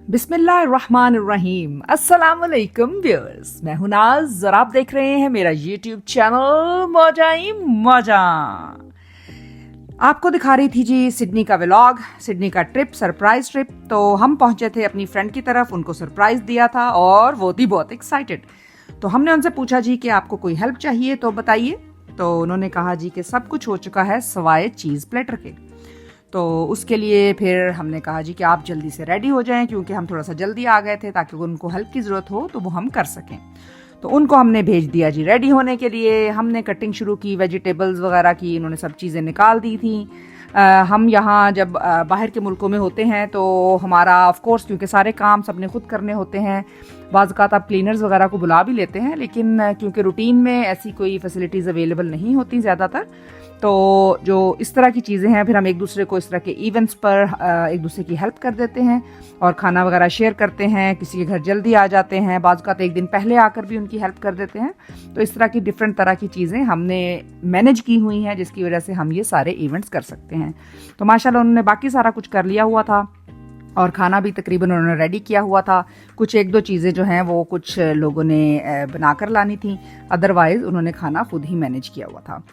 बिस्मिल्लाहिर्रहमानिर्रहीम। अस्सलाम वालेकुम व्यूअर्स, मैं हूं नाज और आप देख रहे हैं मेरा यूट्यूब चैनल मौजाई मौजा। आपको दिखा रही थी जी सिडनी का व्लॉग, सिडनी का ट्रिप, सरप्राइज ट्रिप। तो हम पहुंचे थे अपनी फ्रेंड की तरफ, उनको सरप्राइज दिया था और वो थी बहुत एक्साइटेड। तो हमने उनसे पूछा जी कि आपको कोई हेल्प चाहिए तो बताइए। तो उन्होंने कहा जी कि सब कुछ हो चुका है सवाए चीज़ प्लेटर के। तो उसके लिए फिर हमने कहा जी कि आप जल्दी से रेडी हो जाएं, क्योंकि हम थोड़ा सा जल्दी आ गए थे ताकि उनको हेल्प की ज़रूरत हो तो वो हम कर सकें। तो उनको हमने भेज दिया जी रेडी होने के लिए। हमने कटिंग शुरू की, वेजिटेबल्स वगैरह की, इन्होंने सब चीज़ें निकाल दी थी। हम यहाँ जब बाहर के मुल्कों में होते हैं तो हमारा ऑफ कोर्स क्योंकि सारे काम सबने खुद करने होते हैं, बाज़ औक़ात आप क्लीनर्स वगैरह को बुला भी लेते हैं, लेकिन क्योंकि रूटीन में ऐसी कोई फैसिलिटीज़ अवेलेबल नहीं होती ज़्यादातर, तो जो इस तरह की चीज़ें हैं फिर हम एक दूसरे को इस तरह के इवेंट्स पर एक दूसरे की हेल्प कर देते हैं और खाना वगैरह शेयर करते हैं। किसी के घर जल्दी आ जाते हैं, बाज़ औक़ात एक दिन पहले आकर भी उनकी हेल्प कर देते हैं। तो इस तरह की डिफरेंट तरह की चीज़ें हमने मैनेज की हुई हैं, जिसकी वजह से हम ये सारे इवेंट्स कर सकते हैं। तो माशाल्लाह उन्होंने बाकी सारा कुछ कर लिया हुआ था और खाना भी तकरीबन उन्होंने रेडी किया हुआ था। कुछ एक दो चीज़ें जो हैं वो कुछ लोगों ने बनाकर लानी थी, अदरवाइज़ उन्होंने खाना खुद ही मैनेज किया हुआ था।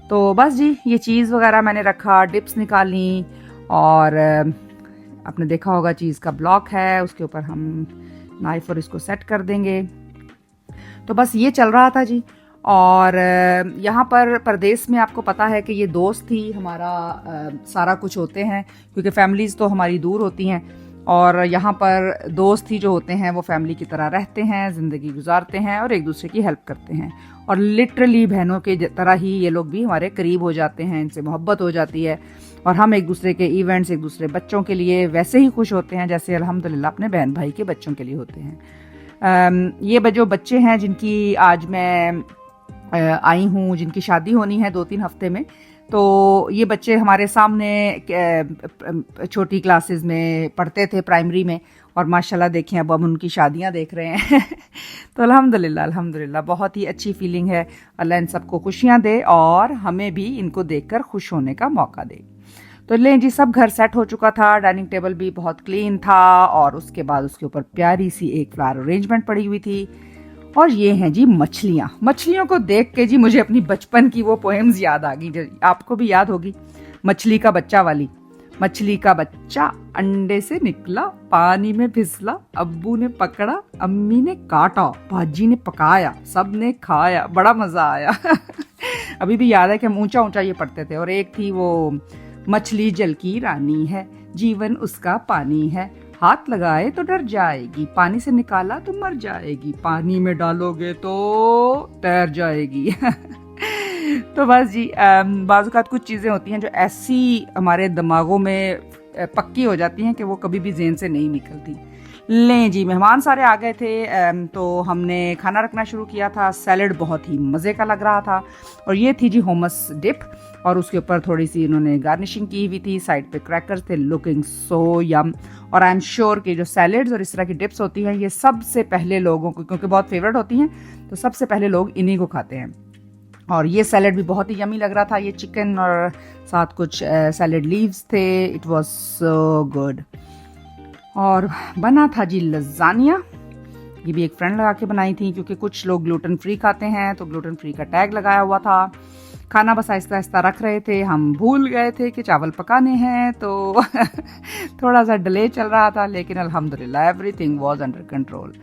तो बस जी ये चीज़ वगैरह मैंने रखा, डिप्स निकाली और आपने देखा होगा चीज़ का ब्लॉक है, उसके ऊपर हम नाइफ और इसको सेट कर देंगे। तो बस ये चल रहा था जी। और यहाँ पर परदेश में आपको पता है कि ये दोस्त ही हमारा सारा कुछ होते हैं, क्योंकि फैमिलीज़ तो हमारी दूर होती हैं और यहाँ पर दोस्त ही जो होते हैं वो फैमिली की तरह रहते हैं, ज़िंदगी गुजारते हैं और एक दूसरे की हेल्प करते हैं। और लिटरली बहनों के तरह ही ये लोग भी हमारे करीब हो जाते हैं, इनसे मोहब्बत हो जाती है और हम एक दूसरे के इवेंट्स, एक दूसरे बच्चों के लिए वैसे ही खुश होते हैं जैसे अल्हम्दुलिल्लाह अपने बहन भाई के बच्चों के लिए होते हैं। ये जो बच्चे हैं जिनकी आज मैं आई हूँ, जिनकी शादी होनी है 2-3 हफ्ते में, तो ये बच्चे हमारे सामने छोटी क्लासेस में पढ़ते थे, प्राइमरी में, और माशाल्लाह देखें अब हम उनकी शादियां देख रहे हैं। तो अल्हम्दुलिल्लाह अल्हम्दुलिल्लाह बहुत ही अच्छी फीलिंग है। अल्लाह इन सबको खुशियां दे और हमें भी इनको देखकर खुश होने का मौका दे। तो लें जी, सब घर सेट हो चुका था, डाइनिंग टेबल भी बहुत क्लीन था और उसके बाद उसके ऊपर प्यारी सी एक फ्लावर अरेंजमेंट पड़ी हुई थी। और ये हैं जी मछलियाँ। मछलियों को देख के जी मुझे अपनी बचपन की वो पोएम्स याद आ गई, आपको भी याद होगी, मछली का बच्चा वाली। मछली का बच्चा अंडे से निकला, पानी में फिसला, अब्बू ने पकड़ा, अम्मी ने काटा, भाजी ने पकाया, सब ने खाया, बड़ा मजा आया। अभी भी याद है कि हम ऊंचा ऊंचा ये पढ़ते थे। और एक थी वो, मछली जल की रानी है, जीवन उसका पानी है, हाथ लगाए तो डर जाएगी, पानी से निकाला तो मर जाएगी, पानी में डालोगे तो तैर जाएगी। तो बस जी बाज़ औक़ात कुछ चीज़ें होती हैं जो ऐसी हमारे दिमागों में पक्की हो जाती हैं कि वो कभी भी ज़हन से नहीं निकलती। लें जी, मेहमान सारे आ गए थे तो हमने खाना रखना शुरू किया था। सैलड बहुत ही मज़े का लग रहा था और ये थी जी हुमस डिप और उसके ऊपर थोड़ी सी इन्होंने गार्निशिंग की हुई थी, साइड पे क्रैकर्स थे, लुकिंग सो यम। और आई एम श्योर कि जो सैलड्स और इस तरह की डिप्स होती हैं ये सबसे पहले लोगों को, क्योंकि बहुत फेवरेट होती हैं, तो सबसे पहले लोग इन्हीं को खाते हैं। और ये सैलड भी बहुत ही यमी लग रहा था। ये चिकन और साथ कुछ सैलड लीव्स थे। It was so good. और बना था जी लजानिया। ये भी एक फ्रेंड लगा के बनाई थी, क्योंकि कुछ लोग ग्लूटेन फ्री खाते हैं तो ग्लूटेन फ्री का टैग लगाया हुआ था। खाना बस आहिस्ता आहिस्ता रख रहे थे, हम भूल गए थे कि चावल पकाने हैं, तो थोड़ा सा डिले चल रहा था, लेकिन अल्हम्दुलिल्लाह एवरीथिंग वाज अंडर कंट्रोल।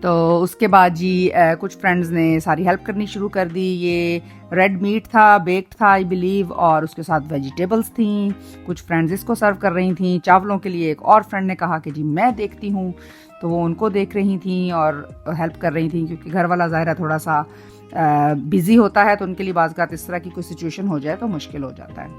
तो उसके बाद जी कुछ फ्रेंड्स ने सारी हेल्प करनी शुरू कर दी। ये रेड मीट था, बेक्ड था आई बिलीव, और उसके साथ वेजिटेबल्स थी। कुछ फ्रेंड्स इसको सर्व कर रही थी। चावलों के लिए एक और फ्रेंड ने कहा कि जी मैं देखती हूँ, तो वो उनको देख रही थी और हेल्प कर रही थी, क्योंकि घर वाला ज़ाहिर है थोड़ा सा बिजी होता है, तो उनके लिए बाज़ औक़ात इस तरह की कोई सिचुएशन हो जाए तो मुश्किल हो जाता है।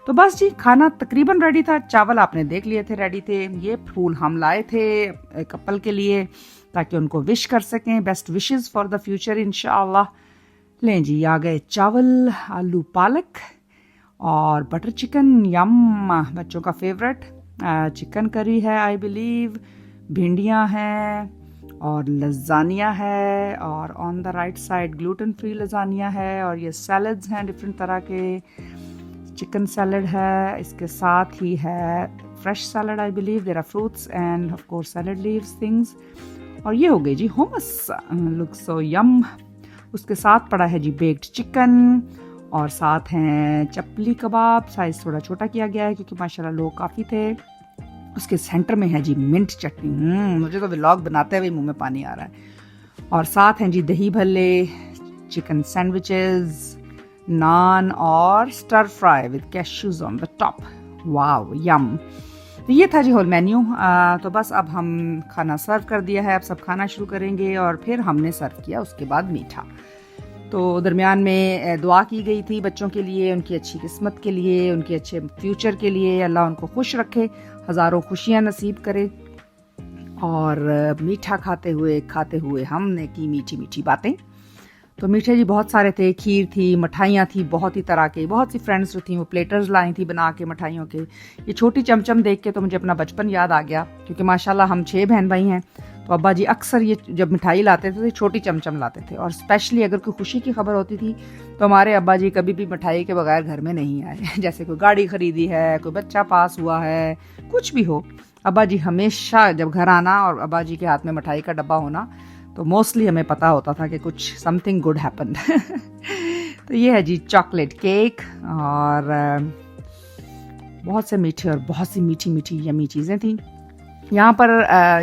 तो बस जी खाना तकरीबन रेडी था। चावल आपने देख लिए थे रेडी थे। ये फूल हम लाए थे कपल के लिए ताकि उनको विश कर सकें, best wishes for the future इंशाअल्लाह। लें जी, आ गए चावल, आलू पालक और बटर चिकन, यम, बच्चों का फेवरेट। चिकन करी है आई बिलीव, भिंडियाँ हैं और लजानिया है, और on the right side gluten free lasagne है, और ये सैलड्स हैं डिफरेंट तरह के। चिकन सैलड है, इसके साथ ही है fresh salad, I believe. There are fruits and of course salad leaves things. और ये हो गई जी hummus. Looks so yum. उसके साथ पड़ा है जी baked chicken और साथ हैं चपली कबाब. साइज थोड़ा छोटा किया गया है क्योंकि माशाल्लाह लोग काफ़ी थे. उसके सेंटर में है जी मिंट चटनी. मुझे तो व्लॉग बनाते हुए मुंह में पानी आ रहा है. और साथ हैं जी दही भल्ले, चिकन सैंडविचेस, नान और stir fry with cashews on the top. Wow yum. तो ये था जी होल मेन्यू. तो बस अब हम खाना सर्व कर दिया है. अब सब खाना शुरू करेंगे और फिर हमने सर्व किया उसके बाद मीठा. तो दरमियान में दुआ की गई थी बच्चों के लिए, उनकी अच्छी किस्मत के लिए, उनके अच्छे फ्यूचर के लिए. अल्लाह उनको खुश रखे, हज़ारों खुशियाँ नसीब करे. और मीठा खाते हुए हमने की मीठी मीठी बातें. तो मीठे जी बहुत सारे थे. खीर थी, मिठाइयाँ थी बहुत ही तरह के. बहुत सी फ्रेंड्स जो थी वो प्लेटर्स लाई थी बना के मिठाइयों के. ये छोटी चमचम देख के तो मुझे अपना बचपन याद आ गया क्योंकि माशाल्लाह हम 6 बहन भाई हैं. तो अब्बा जी अक्सर ये जब मिठाई लाते थे तो छोटी चमचम लाते थे. और स्पेशली अगर कोई खुशी की खबर होती थी तो हमारे अब्बा जी कभी भी मिठाई के बगैर घर में नहीं आए. जैसे कोई गाड़ी खरीदी है, कोई बच्चा पास हुआ है, कुछ भी हो, अब्बा जी हमेशा जब घर आना और अब्बा जी के हाथ में मिठाई का डब्बा होना तो मोस्टली हमें पता होता था कि कुछ समथिंग गुड हैपेंड. तो ये है जी चॉकलेट केक और बहुत से मीठे और बहुत सी मीठी मीठी यमी चीज़ें थी. यहाँ पर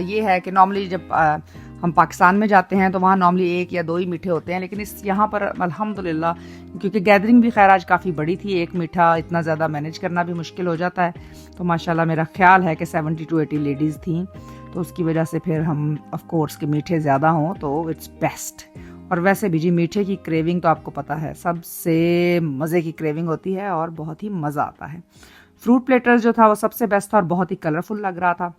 ये है कि नॉर्मली जब हम पाकिस्तान में जाते हैं तो वहाँ नॉर्मली 1 या 2 ही मीठे होते हैं. लेकिन यहाँ पर अल्हम्दुलिल्लाह क्योंकि गैदरिंग भी खैर आज काफ़ी बड़ी थी, एक मीठा इतना ज़्यादा मैनेज करना भी मुश्किल हो जाता है. तो माशाल्लाह मेरा ख्याल है कि 70 to 80 लेडीज़ थी. तो उसकी वजह से फिर हम ऑफ कोर्स के मीठे ज़्यादा हों तो इट्स बेस्ट. और वैसे भी जी मीठे की क्रेविंग तो आपको पता है सबसे मज़े की क्रेविंग होती है और बहुत ही मज़ा आता है. फ्रूट प्लेटर्स जो था वो सबसे बेस्ट था और बहुत ही कलरफुल लग रहा था.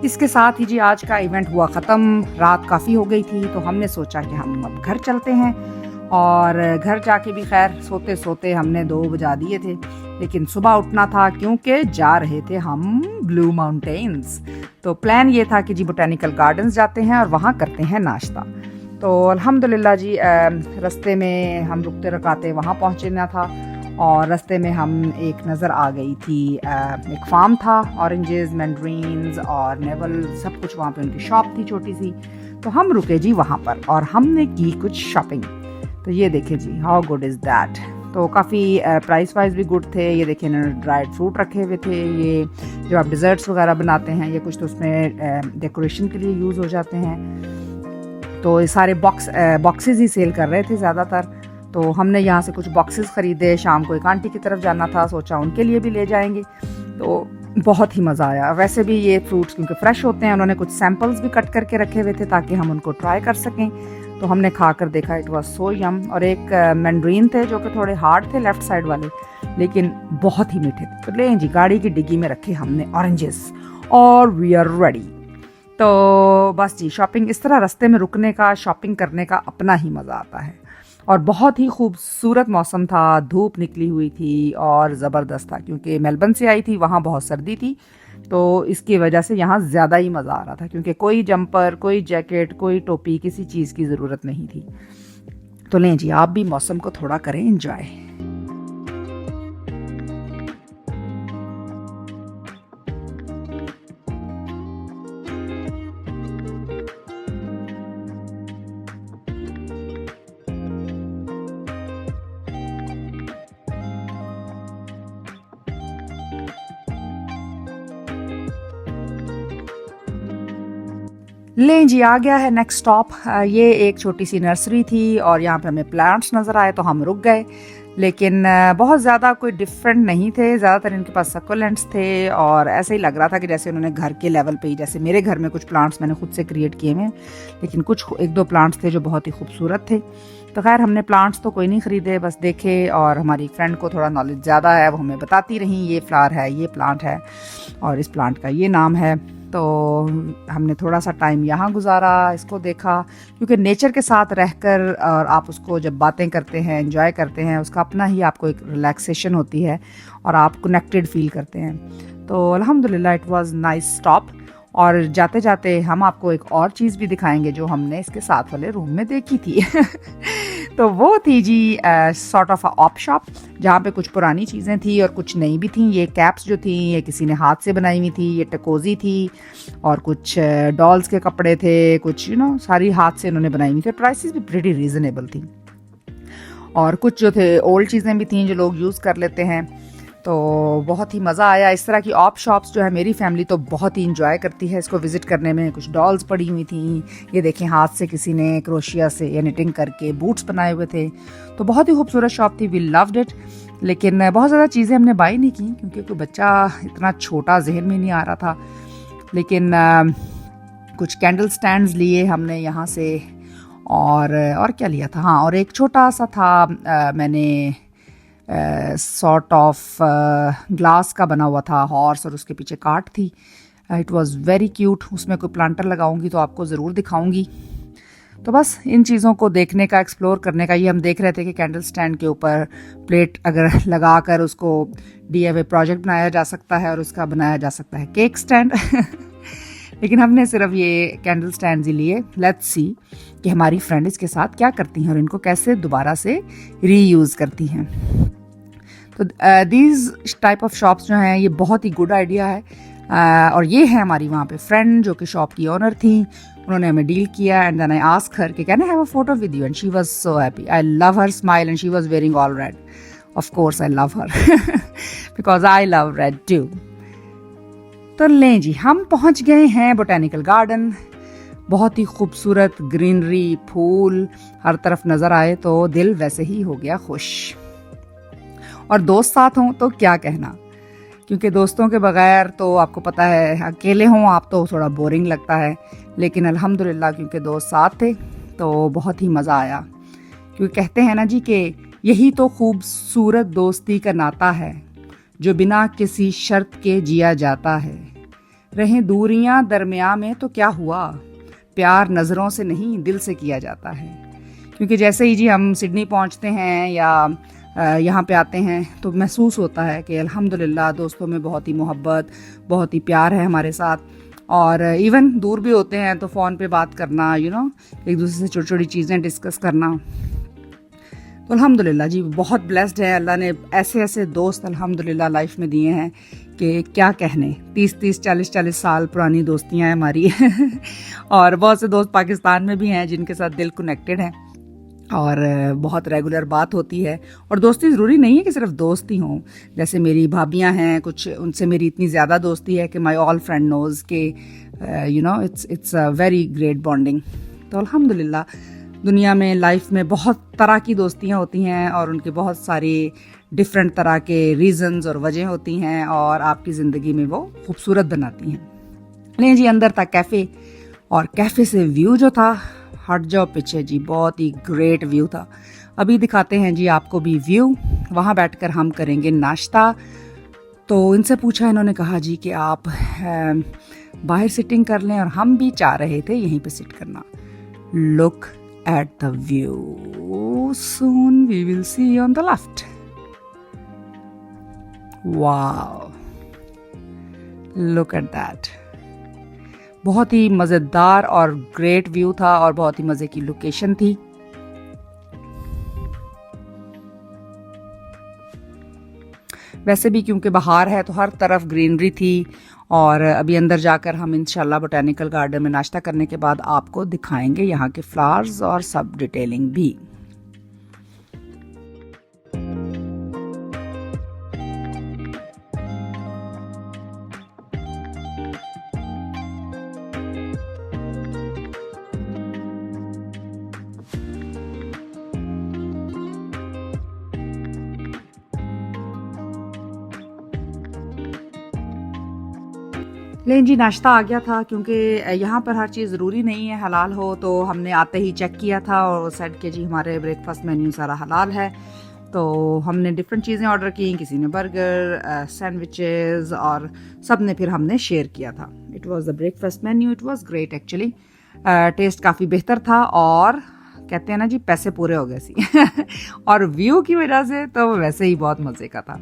इसके साथ ही जी आज का इवेंट हुआ ख़त्म. रात काफ़ी हो गई थी तो हमने सोचा कि हम अब घर चलते हैं. और घर जाके भी खैर सोते सोते हमने 2 बजा दिए थे. लेकिन सुबह उठना था क्योंकि जा रहे थे हम ब्लू माउंटेन्स. तो प्लान ये था कि जी बोटेनिकल गार्डन्स जाते हैं और वहाँ करते हैं नाश्ता. तो अल्हम्दुलिल्लाह जी रास्ते में हम रुकते रकाते वहाँ पहुँचना था. और रास्ते में हम एक नज़र आ गई थी, एक फार्म था, ऑरेंजेस, मैंड्रीन्स और नेवल सब कुछ वहाँ पे उनकी शॉप थी छोटी सी. तो हम रुके जी वहाँ पर और हमने की कुछ शॉपिंग. तो ये देखें जी हाउ गुड इज़ दैट. तो काफ़ी प्राइस वाइज भी गुड थे. ये देखें इन्होंने ड्राइड फ्रूट रखे हुए थे. ये जो आप डिज़र्ट्स वगैरह बनाते हैं ये कुछ तो उसमें डेकोरेशन के लिए यूज़ हो जाते हैं. तो ये सारे बॉक्सेस ही सेल कर रहे थे ज़्यादातर. तो हमने यहाँ से कुछ बॉक्सेस ख़रीदे. शाम को एक आंटी की तरफ जाना था, सोचा उनके लिए भी ले जाएंगे. तो बहुत ही मज़ा आया. वैसे भी ये फ्रूट्स क्योंकि फ़्रेश होते हैं, उन्होंने कुछ सैम्पल्स भी कट करके रखे हुए थे ताकि हम उनको ट्राई कर सकें. तो हमने खा कर देखा, इट वॉज सो यम. और एक मैंड्रीन थे जो कि थोड़े हार्ड थे लेफ़्ट साइड वाले, लेकिन बहुत ही मीठे थे. तो ले जी गाड़ी की डिग्गी में रखे हमने ऑरेंजेस और वी आर रेडी. तो बस जी शॉपिंग इस तरह रास्ते में रुकने का, शॉपिंग करने का अपना ही मज़ा आता है. और बहुत ही खूबसूरत मौसम था. धूप निकली हुई थी और ज़बरदस्त था क्योंकि मेलबर्न से आई थी, वहाँ बहुत सर्दी थी. तो इसकी वजह से यहाँ ज़्यादा ही मज़ा आ रहा था क्योंकि कोई जंपर, कोई जैकेट, कोई टोपी, किसी चीज़ की ज़रूरत नहीं थी. तो लें जी आप भी मौसम को थोड़ा करें एंजॉय. लें जी, आ गया है नेक्स्ट स्टॉप। ये एक छोटी सी नर्सरी थी और यहाँ पे हमें प्लांट्स नज़र आए तो हम रुक गए, लेकिन बहुत ज़्यादा कोई डिफरेंट नहीं थे। ज़्यादातर इनके पास सक्कुलेंट्स थे और ऐसे ही लग रहा था कि जैसे उन्होंने घर के लेवल पे ही, जैसे मेरे घर में कुछ प्लांट्स मैंने खुद से क्रिएट किए हैं, लेकिन कुछ एक दो प्लांट्स थे जो बहुत ही खूबसूरत थे। तो खैर हमने प्लांट्स तो कोई नहीं ख़रीदे, बस देखे, और हमारी फ्रेंड को थोड़ा नॉलेज ज़्यादा है, वो हमें बताती रही ये फ्लावर है, ये प्लांट है और इस प्लांट का ये नाम है। तो हमने थोड़ा सा टाइम यहाँ गुजारा, इसको देखा, क्योंकि नेचर के साथ रहकर और आप उसको जब बातें करते हैं, एंजॉय करते हैं, उसका अपना ही आपको एक रिलैक्सेशन होती है और आप कनेक्टेड फील करते हैं। तो अल्हम्दुलिल्लाह इट वाज नाइस स्टॉप। और जाते जाते हम आपको एक और चीज़ भी दिखाएंगे जो हमने इसके साथ वाले रूम में देखी थी। तो वो थी जी sort of a op shop, जहाँ पे कुछ पुरानी चीज़ें थी और कुछ नई भी थी। ये कैप्स जो थी ये किसी ने हाथ से बनाई हुई थी, ये टकोजी थी, और कुछ डॉल्स के कपड़े थे, कुछ सारी हाथ से इन्होंने बनाई हुई थी। प्राइसेस भी प्रीटी रीजनेबल थी, और कुछ जो थे ओल्ड चीज़ें भी थी जो लोग यूज़ कर लेते हैं। तो बहुत ही मज़ा आया। इस तरह की ऑप शॉप्स जो है मेरी फैमिली तो बहुत ही इंजॉय करती है इसको विज़िट करने में। कुछ डॉल्स पड़ी हुई थी, ये देखें हाथ से किसी ने क्रोशिया से या निटिंग करके बूट्स बनाए हुए थे। तो बहुत ही खूबसूरत शॉप थी, वी लव्ड इट। लेकिन बहुत ज़्यादा चीज़ें हमने बाई नहीं की क्योंकि कोई बच्चा इतना छोटा जहन में नहीं आ रहा था। लेकिन कुछ कैंडल स्टैंड्स लिए हमने यहाँ से, और क्या लिया था, हाँ, और एक छोटा सा था मैंने सॉर्ट ऑफ ग्लास का बना हुआ था हॉर्स, और उसके पीछे कार्ट थी। It was very cute. उसमें कोई प्लांटर लगाऊंगी तो आपको ज़रूर दिखाऊंगी। तो बस इन चीज़ों को देखने का, एक्सप्लोर करने का, ये हम देख रहे थे कि कैंडल स्टैंड के ऊपर प्लेट अगर लगा कर उसको DIY प्रोजेक्ट बनाया जा सकता है और उसका बनाया जा सकता है केक स्टैंड। लेकिन हमने सिर्फ ये कैंडल स्टैंड ही लिए। लेट्स सी कि हमारी फ्रेंड इसके साथ क्या करती हैं और इनको कैसे दोबारा से रीयूज़ करती हैं। तो दीज टाइप ऑफ शॉप्स जो हैं ये बहुत ही गुड आइडिया है। और ये है हमारी वहाँ पे फ्रेंड जो कि शॉप की ओनर थी। उन्होंने हमें डील किया and then I ask her कि can I have a photo with you, and she was so happy. I love her smile and she was wearing all red. Of course I love her because I love red too. तो लें जी, हम पहुँच गए हैं botanical garden. बहुत ही खूबसूरत greenery, फूल हर तरफ नज़र आए तो दिल वैसे ही हो गया खुश। और दोस्त साथ हों तो क्या कहना, क्योंकि दोस्तों के बगैर तो आपको पता है, अकेले हों आप तो थोड़ा बोरिंग लगता है। लेकिन अल्हम्दुलिल्लाह क्योंकि दोस्त साथ थे तो बहुत ही मज़ा आया। क्योंकि कहते हैं ना जी कि यही तो खूबसूरत दोस्ती का नाता है जो बिना किसी शर्त के जिया जाता है। रहें दूरियां दरमियां में तो क्या हुआ, प्यार नज़रों से नहीं दिल से किया जाता है। क्योंकि जैसे ही जी हम सिडनी पहुंचते हैं या यहाँ पे आते हैं तो महसूस होता है कि अल्हम्दुलिल्लाह दोस्तों में बहुत ही मोहब्बत, बहुत ही प्यार है हमारे साथ। और इवन दूर भी होते हैं तो फ़ोन पे बात करना, एक दूसरे से छोटी छोटी चीज़ें डिस्कस करना। तो अल्हम्दुलिल्लाह जी बहुत ब्लेस्ड है। अल्लाह ने ऐसे ऐसे दोस्त अल्हम्दुलिल्लाह लाइफ में दिए हैं कि क्या कहने। 30-30, 40-40 साल पुरानी दोस्तियाँ हैं हमारी। और बहुत से दोस्त पाकिस्तान में भी हैं जिनके साथ दिल कनेक्टेड है और बहुत रेगुलर बात होती है। और दोस्ती ज़रूरी नहीं है कि सिर्फ दोस्त ही हों। जैसे मेरी भाभियां हैं कुछ, उनसे मेरी इतनी ज़्यादा दोस्ती है कि माई ऑल फ्रेंड नोज़ के it's a very great bonding. तो अल्हम्दुलिल्लाह दुनिया में, लाइफ में बहुत तरह की दोस्तियां होती हैं और उनके बहुत सारी डिफरेंट तरह के रीज़न्स और वजह होती हैं और आपकी ज़िंदगी में वो खूबसूरत बनाती हैं। लें जी अंदर था कैफ़े, और कैफ़े से व्यू जो था, हट जाओ पीछे जी, बहुत ही ग्रेट व्यू था। अभी दिखाते हैं जी आपको भी व्यू। वहाँ बैठकर हम करेंगे नाश्ता। तो इनसे पूछा, इन्होंने कहा जी कि आप बाहर सिटिंग कर लें, और हम भी चाह रहे थे यहीं पे सिट करना। Look at the view, soon we will see on the left. Wow, look at that. बहुत ही मज़ेदार और ग्रेट व्यू था और बहुत ही मज़े की लोकेशन थी। वैसे भी क्योंकि बाहर है तो हर तरफ ग्रीनरी थी। और अभी अंदर जाकर हम इंशाल्लाह बोटेनिकल गार्डन में नाश्ता करने के बाद आपको दिखाएंगे यहाँ के फ्लावर्स और सब डिटेलिंग भी। लेकिन जी नाश्ता आ गया था, क्योंकि यहाँ पर हर चीज़ ज़रूरी नहीं है हलाल हो, तो हमने आते ही चेक किया था और सेट कि जी हमारे ब्रेकफास्ट मेन्यू सारा हलाल है। तो हमने डिफरेंट चीज़ें ऑर्डर की, किसी ने बर्गर, सैंडविचेस, और सब ने फिर हमने शेयर किया था। It was the breakfast menu, it was great actually. Taste काफ़ी बेहतर था, और कहते हैं ना जी पैसे पूरे हो गए सी और व्यू की वजह से तो वैसे ही बहुत मज़े का था।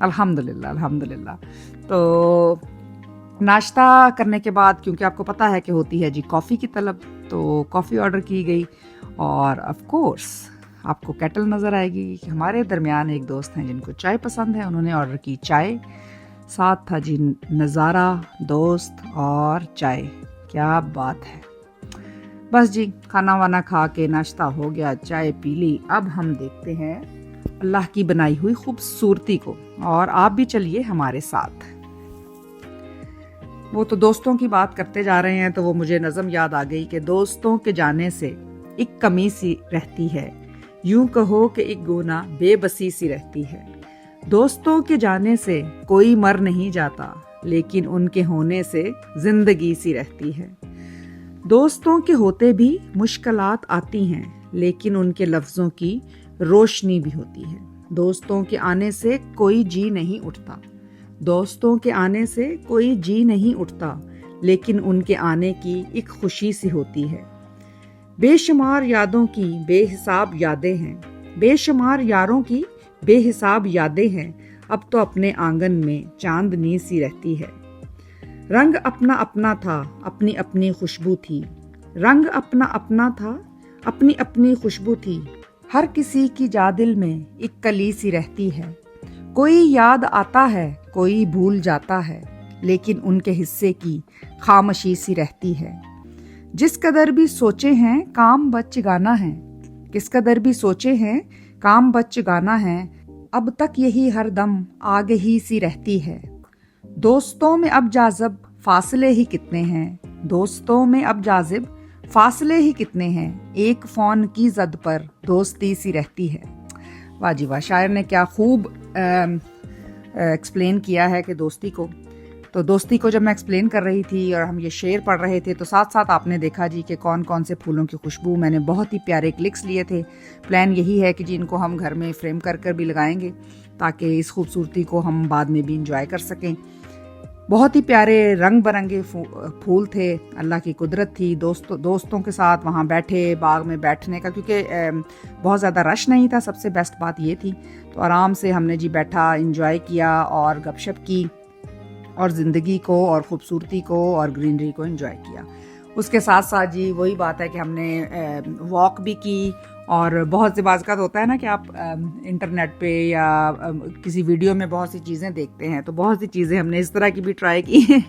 अल्हम्दुलिल्लाह अल्हम्दुलिल्लाह। तो नाश्ता करने के बाद, क्योंकि आपको पता है कि होती है जी कॉफ़ी की तलब, तो कॉफ़ी ऑर्डर की गई। और ऑफ कोर्स आपको केटल नज़र आएगी। हमारे दरमियान एक दोस्त हैं जिनको चाय पसंद है, उन्होंने ऑर्डर की चाय। साथ था जी नज़ारा, दोस्त और चाय। क्या बात है। बस जी खाना वाना खा के नाश्ता हो गया, चाय पी ली। अब हम देखते हैं अल्लाह की बनाई हुई खूबसूरती को, और आप भी चलिए हमारे साथ। वो तो दोस्तों की बात करते जा रहे हैं, तो वो मुझे नज़म याद आ गई कि दोस्तों के जाने से एक कमी सी रहती है, यूं कहो कि एक गुना बेबसी सी रहती है। दोस्तों के जाने से कोई मर नहीं जाता, लेकिन उनके होने से जिंदगी सी रहती है। दोस्तों के होते भी मुश्किलात आती हैं, लेकिन उनके लफ्ज़ों की रोशनी भी होती है। दोस्तों के आने से कोई जी नहीं उठता, दोस्तों के आने से कोई जी नहीं उठता, लेकिन उनके आने की एक खुशी सी होती है। बेशुमार यादों की बेहिसाब यादें हैं, बेशुमार यारों की बेहिसाब यादें हैं, अब तो अपने आंगन में चांदनी सी रहती है। रंग अपना अपना था, अपनी अपनी खुशबू थी, रंग अपना अपना था, अपनी अपनी खुशबू थी। हर किसी की जा दिल में एक कली सी रहती है। कोई याद आता है, कोई भूल जाता है, लेकिन उनके हिस्से की खामोशी सी रहती है। जिस कदर भी सोचे हैं काम बच गाना है, किस कदर भी सोचे हैं काम बच गाना है, अब तक यही हर दम आग ही सी रहती है। दोस्तों में अब जाज़िब फासले ही कितने हैं, दोस्तों में अब जाज़िब फासले ही कितने हैं, एक फ़ोन की जद पर दोस्ती सी रहती है। वाह जी वाह, शायर ने क्या खूब एक्सप्लेन किया है कि दोस्ती को। तो दोस्ती को जब मैं एक्सप्लेन कर रही थी और हम ये शेर पढ़ रहे थे, तो साथ साथ आपने देखा जी कि कौन कौन से फूलों की खुशबू। मैंने बहुत ही प्यारे क्लिक्स लिए थे। प्लान यही है कि जी इनको हम घर में फ्रेम कर कर भी लगाएंगे, ताकि इस खूबसूरती को हम बाद में भी इंजॉय कर सकें। बहुत ही प्यारे रंग बिरंगे फूल थे, अल्लाह की कुदरत थी। दोस्तों के साथ वहाँ बैठे, बाग में बैठने का, क्योंकि बहुत ज़्यादा रश नहीं था, सबसे बेस्ट बात ये थी। तो आराम से हमने जी बैठा, इंजॉय किया और गपशप की, और ज़िंदगी को और ख़ूबसूरती को और ग्रीनरी को एंजॉय किया। उसके साथ साथ जी वही बात है कि हमने वॉक भी की। और बहुत से बाज़ का होता है ना कि आप इंटरनेट पे या किसी वीडियो में बहुत सी चीज़ें देखते हैं, तो बहुत सी चीज़ें हमने इस तरह की भी ट्राई की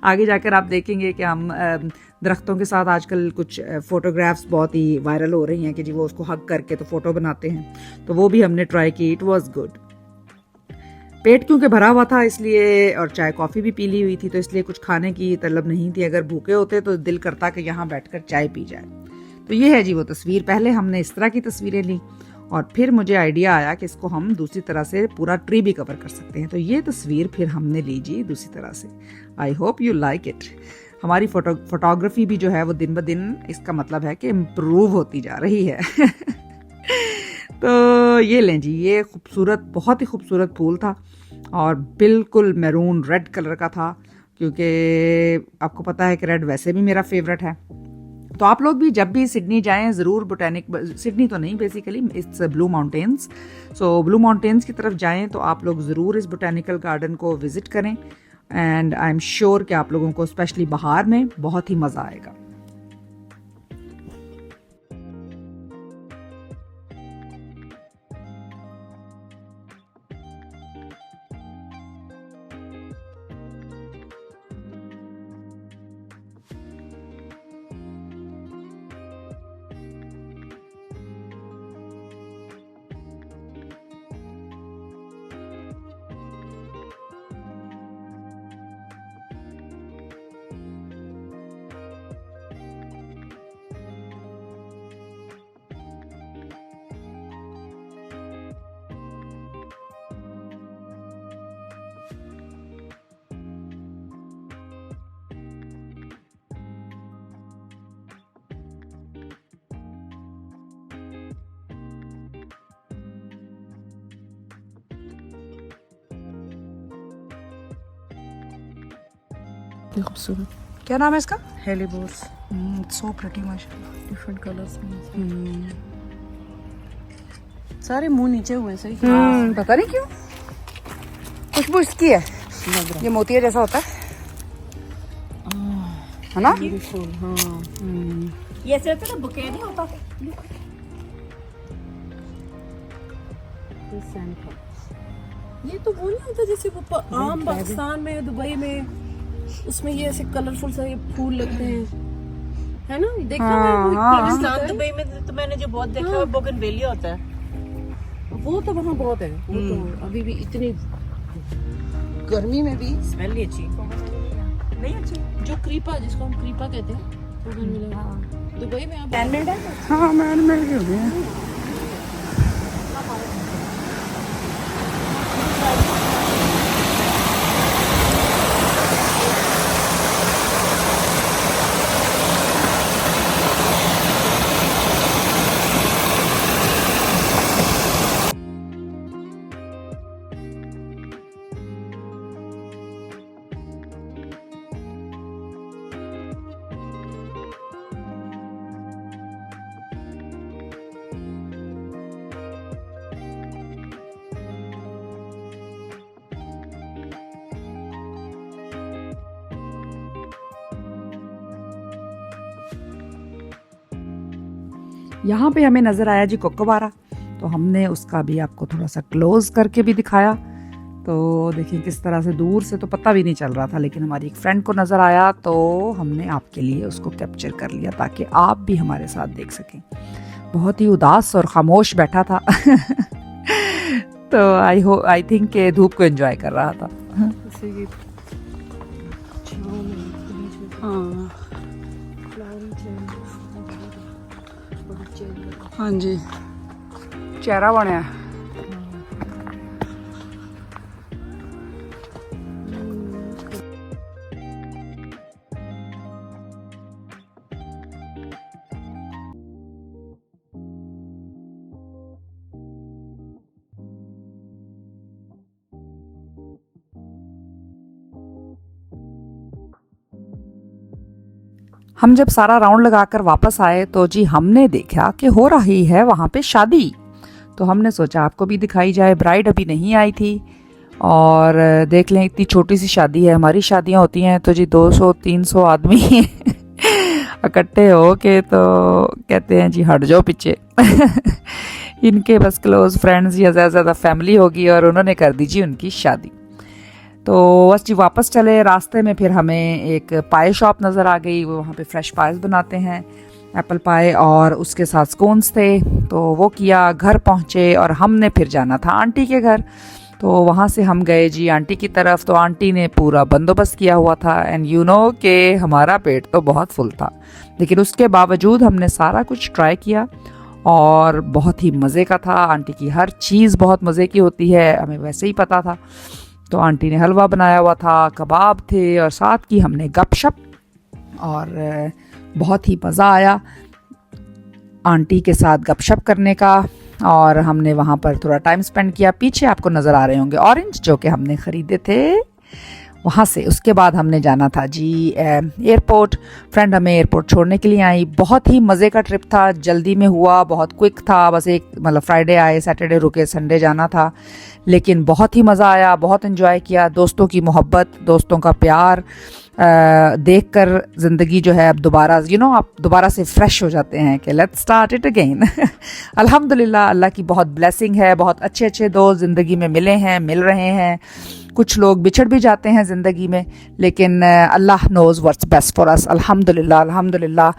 आगे जाकर आप देखेंगे कि हम दरख्तों के साथ आजकल कुछ फ़ोटोग्राफ्स बहुत ही वायरल हो रही हैं कि जी वो उसको हग करके तो फ़ोटो बनाते हैं, तो वो भी हमने ट्राई की। It was good. पेट क्योंकि भरा हुआ था इसलिए, और चाय कॉफ़ी भी पी ली हुई थी, तो इसलिए कुछ खाने की तलब नहीं थी। अगर भूखे होते तो दिल करता कि यहाँ बैठकर चाय पी जाए। तो ये है जी वो तस्वीर। पहले हमने इस तरह की तस्वीरें ली, और फिर मुझे आइडिया आया कि इसको हम दूसरी तरह से पूरा ट्री भी कवर कर सकते हैं। तो ये तस्वीर फिर हमने ली जी दूसरी तरह से। I hope you like it. हमारी फोटोग्राफी भी जो है वो दिन ब दिन, इसका मतलब है कि इम्प्रूव होती जा रही है तो ये लें जी, ये खूबसूरत, बहुत ही खूबसूरत फूल था, और बिल्कुल मैरून रेड कलर का था, क्योंकि आपको पता है कि रेड वैसे भी मेरा फेवरेट है। तो आप लोग भी जब भी सिडनी जाएं ज़रूर सिडनी तो नहीं, basically it's blue mountains, so blue mountains की तरफ जाएं तो आप लोग ज़रूर इस बोटेनिकल गार्डन को विज़िट करें। एंड आई एम श्योर कि आप लोगों को स्पेशली बाहर में बहुत ही मज़ा आएगा। खूबसूरत क्या नाम है इसका? हेलीबोर्स, सो प्रिटी माशाल्लाह। डिफरेंट कलर्स में सारे मुंह नीचे हुए सही। पता नहीं क्यों खुशबू इसकी है, लग रहा ये मोतिया जैसा होता है ना? बिल्कुल। हाँ ये ऐसे होता है ना, बुके नहीं होता। ये तो वो नहीं होता जैसे वो आम पाकिस्तान में, दुबई में, उसमें ये ऐसे कलरफुल सा ये फूल लगते हैं, है ना? देखा है पाकिस्तान दुबई में तो मैंने जो बहुत देखा है बोगनवेलिया होता है। वो तो वहाँ बहुत है। वो तो अभी भी इतनी गर्मी में भी स्मेल ही अच्छी नहीं अच्छी। जो क्रीपा, जिसको हम क्रीपा कहते हैं, दुबई में आप हैंडमेड है। हाँ मैंने मिल गई होगी। यहाँ पे हमें नज़र आया जी कोकोबारा, तो हमने उसका भी आपको थोड़ा सा क्लोज करके भी दिखाया। तो देखिए किस तरह से दूर से तो पता भी नहीं चल रहा था, लेकिन हमारी एक फ्रेंड को नज़र आया तो हमने आपके लिए उसको कैप्चर कर लिया ताकि आप भी हमारे साथ देख सकें। बहुत ही उदास और खामोश बैठा था तो आई थिंक के धूप को एंजॉय कर रहा था। हाँ जी, चेहरा बनया। हम जब सारा राउंड लगाकर वापस आए तो जी हमने देखा कि हो रही है वहाँ पे शादी। तो हमने सोचा आपको भी दिखाई जाए। ब्राइड अभी नहीं आई थी और देख लें इतनी छोटी सी शादी है। हमारी शादियाँ होती हैं तो जी 200-300 आदमी इकट्ठे हो के तो कहते हैं जी हट जाओ पीछे इनके बस क्लोज फ्रेंड्स या ज़्यादा ज़्यादा फैमिली होगी और उन्होंने कर दी जी उनकी शादी। तो बस जी वापस चले, रास्ते में फिर हमें एक पाए शॉप नज़र आ गई। वो वहाँ पे फ्रेश पाइस बनाते हैं, एप्पल पाए और उसके साथ स्कोन्स थे। तो वो किया, घर पहुँचे और हमने फिर जाना था आंटी के घर। तो वहाँ से हम गए जी आंटी की तरफ। तो आंटी ने पूरा बंदोबस्त किया हुआ था एंड यू नो कि हमारा पेट तो बहुत फुल था, लेकिन उसके बावजूद हमने सारा कुछ ट्राई किया और बहुत ही मज़े का था। आंटी की हर चीज़ बहुत मज़े की होती है, हमें वैसे ही पता था। तो आंटी ने हलवा बनाया हुआ था, कबाब थे और साथ की हमने गपशप और बहुत ही मज़ा आया आंटी के साथ गपशप करने का। और हमने वहाँ पर थोड़ा टाइम स्पेंड किया। पीछे आपको नज़र आ रहे होंगे ऑरेंज जो कि हमने ख़रीदे थे वहाँ से। उसके बाद हमने जाना था जी एयरपोर्ट। फ्रेंड हमें एयरपोर्ट छोड़ने के लिए आई। बहुत ही मज़े का ट्रिप था, जल्दी में हुआ, बहुत क्विक था। बस एक मतलब फ्राइडे आए, सैटरडे रुके, संडे जाना था, लेकिन बहुत ही मज़ा आया, बहुत एंजॉय किया। दोस्तों की मोहब्बत, दोस्तों का प्यार देखकर ज़िंदगी जो है अब दोबारा आप दोबारा से फ्रेश हो जाते हैं कि लेट्स स्टार्ट इट अगेन अल्हम्दुलिल्लाह, अल्लाह की बहुत ब्लेसिंग है। बहुत अच्छे अच्छे दोस्त ज़िंदगी में मिले हैं, मिल रहे हैं। कुछ लोग बिछड़ भी जाते हैं ज़िंदगी में, लेकिन अल्लाह knows what's best for us. अल्हम्दुलिल्लाह अल्हम्दुलिल्लाह।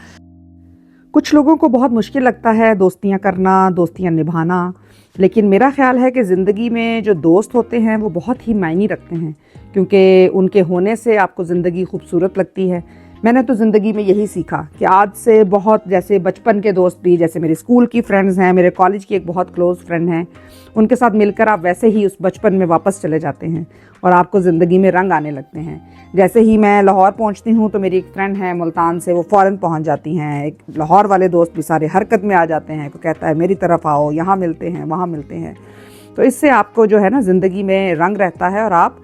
कुछ लोगों को बहुत मुश्किल लगता है दोस्तियाँ करना, दोस्तियाँ निभाना, लेकिन मेरा ख़्याल है कि ज़िंदगी में जो दोस्त होते हैं वो बहुत ही मायने रखते हैं, क्योंकि उनके होने से आपको ज़िंदगी खूबसूरत लगती है। मैंने तो ज़िंदगी में यही सीखा कि आज से बहुत, जैसे बचपन के दोस्त भी, जैसे मेरे स्कूल की फ्रेंड्स हैं, मेरे कॉलेज की एक बहुत क्लोज़ फ्रेंड हैं, उनके साथ मिलकर आप वैसे ही उस बचपन में वापस चले जाते हैं और आपको ज़िंदगी में रंग आने लगते हैं। जैसे ही मैं लाहौर पहुंचती हूं तो मेरी एक फ्रेंड है मुल्तान से, वो फ़ौरन पहुंच जाती हैं। एक लाहौर वाले दोस्त भी सारे हरकत में आ जाते हैं, कोई कहता है मेरी तरफ आओ, यहाँ मिलते हैं, वहाँ मिलते हैं। तो इससे आपको जो है ना ज़िंदगी में रंग रहता है और आप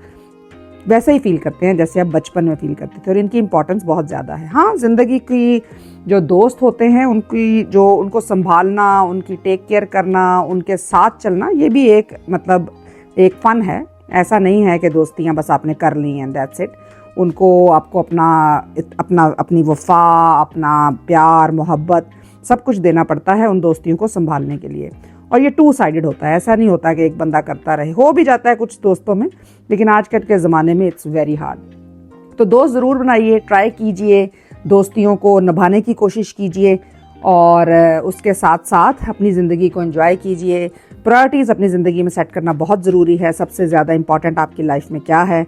वैसे ही फील करते हैं जैसे आप बचपन में फील करते थे, और इनकी इंपॉर्टेंस बहुत ज़्यादा है। हाँ, ज़िंदगी की जो दोस्त होते हैं उनकी जो उनको संभालना, उनकी टेक केयर करना, उनके साथ चलना, ये भी एक मतलब एक फ़न है। ऐसा नहीं है कि दोस्तियाँ बस आपने कर ली हैं, दैट्स इट। उनको आपको अपनी वफा, अपना प्यार, मोहब्बत सब कुछ देना पड़ता है उन दोस्तियों को संभालने के लिए। और ये 2 साइडेड होता है, ऐसा नहीं होता कि एक बंदा करता रहे। हो भी जाता है कुछ दोस्तों में, लेकिन आजकल के ज़माने में इट्स वेरी हार्ड। तो दोस्त ज़रूर बनाइए, ट्राई कीजिए, दोस्तियों को निभाने की कोशिश कीजिए, और उसके साथ साथ अपनी ज़िंदगी को एंजॉय कीजिए। प्रायोरिटीज़ अपनी ज़िंदगी में सेट करना बहुत ज़रूरी है। सबसे ज़्यादा इम्पॉर्टेंट आपकी लाइफ में क्या है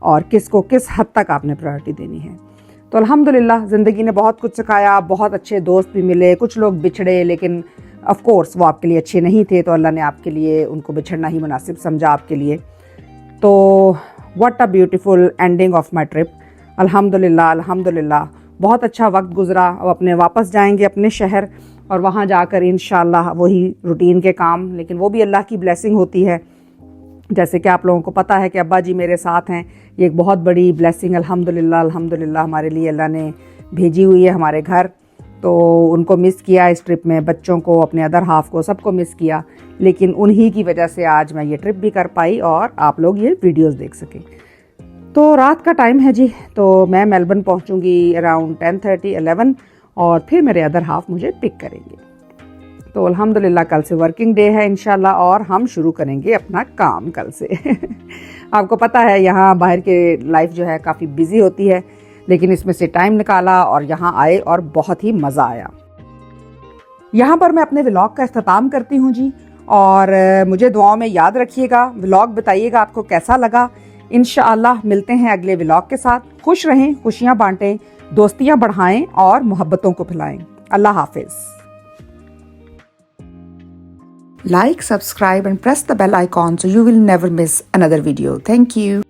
और किसको किस हद तक आपने प्रायोरिटी देनी है। तो अल्हम्दुलिल्लाह ज़िंदगी ने बहुत कुछ सिखाया, बहुत अच्छे दोस्त भी मिले, कुछ लोग बिछड़े, लेकिन ऑफ कोर्स वो आपके लिए अच्छे नहीं थे, तो अल्लाह ने आपके लिए उनको बिछड़ना ही मुनासिब समझा आपके लिए। तो what a beautiful ending of my trip. अल्हम्दुलिल्लाह अल्हम्दुलिल्लाह बहुत अच्छा वक्त गुजरा। अब अपने वापस जाएंगे अपने शहर, और वहाँ जाकर इंशाल्लाह वही रूटीन के काम, लेकिन वो भी अल्लाह की ब्लेसिंग होती है। जैसे कि आप लोगों को पता है कि अब्बा जी मेरे साथ हैं, ये एक बहुत बड़ी ब्लेसिंग अल्हम्दुलिल्लाह अल्हम्दुलिल्लाह हमारे लिए अल्लाह ने भेजी हुई है हमारे घर। तो उनको मिस किया इस ट्रिप में, बच्चों को, अपने अदर हाफ को, सबको मिस किया, लेकिन उन्हीं की वजह से आज मैं ये ट्रिप भी कर पाई और आप लोग ये वीडियोस देख सकें। तो रात का टाइम है जी, तो मैं मेलबर्न पहुंचूंगी अराउंड 10:30 11, और फिर मेरे अदर हाफ मुझे पिक करेंगे। तो अल्हम्दुलिल्लाह कल से वर्किंग डे है इंशाल्लाह, और हम शुरू करेंगे अपना काम कल से। आपको पता है यहाँ बाहर के लाइफ जो है काफ़ी बिजी होती है, लेकिन इसमें से टाइम निकाला और यहाँ आए और बहुत ही मज़ा आया। यहाँ पर मैं अपने व्लॉग का इख्तिताम करती हूँ जी, और मुझे दुआओं में याद रखिएगा। व्लॉग बताइएगा आपको कैसा लगा। इंशाअल्लाह मिलते हैं अगले व्लॉग के साथ। खुश रहें, खुशियाँ बांटें, दोस्तियाँ बढ़ाएं और मोहब्बतों को फैलाएं। अल्लाह हाफिज़। Like, subscribe and press the bell icon so you will never miss another video. Thank you.